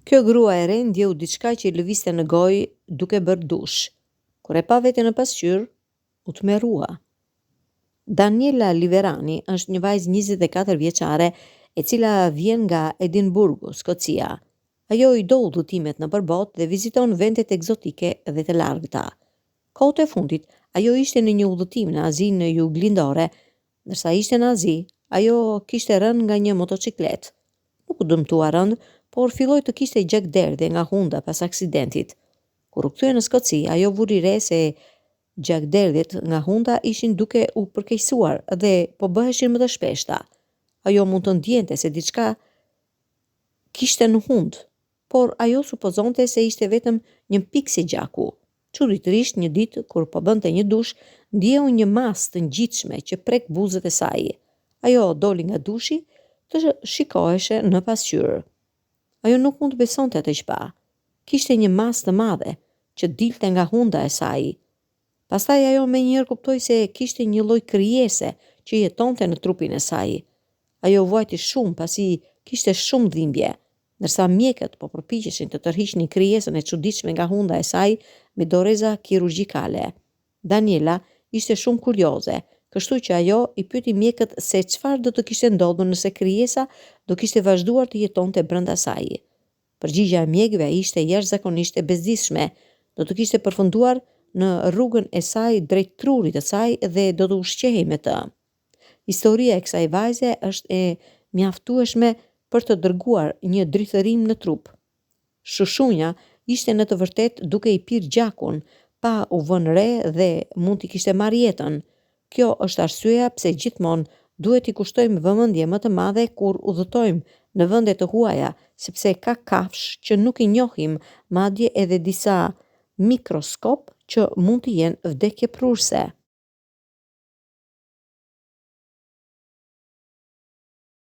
Kjo grua e re ndjeu diçka që i lëvizte në gojë duke bërë dush. Kur e pa veten në pasqyrë, u tmerrua. Daniela Liverani është një vajzë 24 vjeçare e cila vjen nga Edinburghu, Skocia. Ajo i do udhëtimet nëpër botë dhe viziton vendet egzotike dhe të largëta. Kohët e fundit, ajo ishte në një udhëtim në Azinë në jug lindore, ndërsa ishte në Azi, ajo kishte rënë nga një motociklet. Nuk u dëmtua rënd, por filloi të kishte gjakderdhje nga hunda pas aksidentit. Kur u kthye në Skoci, ajo vuri re se gjakderdhjet nga hunda ishin duke u përkeqësuar dhe po bëheshin më të shpeshta. Ajo mund të ndjente se diçka kishte në hund, por ajo supozonte se ishte vetëm një pikë si gjaku. Çuditërisht, një ditë kur po bënte një dush, ndjeu një masë të ngjitshme që prek buzët e saj. Ajo doli nga dushi të shikoheshe në pasqyrë. Ajo nuk mund të besonte atë që pa. Kishte një masë të madhe që dilte nga hunda e saj. Pastaj ajo menjëherë kuptoi se kishte një lloj krijese që jetonte në trupin e saj. Ajo vuajti shumë pasi kishte shumë dhimbje, ndërsa mjekët po përpiqeshin të tërhiqnin krijesën e çuditshme nga hunda e saj me doreza kirurgjikale. Daniela ishte shumë kurioze, kështu që ajo i pyeti mjekët se çfarë do të kishte ndodhur nëse krijesa do kishte vazhduar të jetonte brenda saj. Përgjigjja e mjekëve ishte jashtëzakonisht e bezdisshme, do të kishte përfunduar në rrugën e saj drejt trurit të saj dhe do të ushqehej me të. Historia e kësaj vajze është e mjaftueshme për të dërguar një drithërim në trup. Shushunja ishte në të vërtetë duke i pirë gjakun, pa u vënë re dhe mund t'i kishte marrë jetën. Kjo është arsyeja pse gjithmonë duhet i kushtojmë vëmendje më të madhe kur udhëtojmë në vende të huaja, sepse ka kafshë që nuk i njohim, madje edhe disa mikroskop që mund të jenë vdekjeprurëse.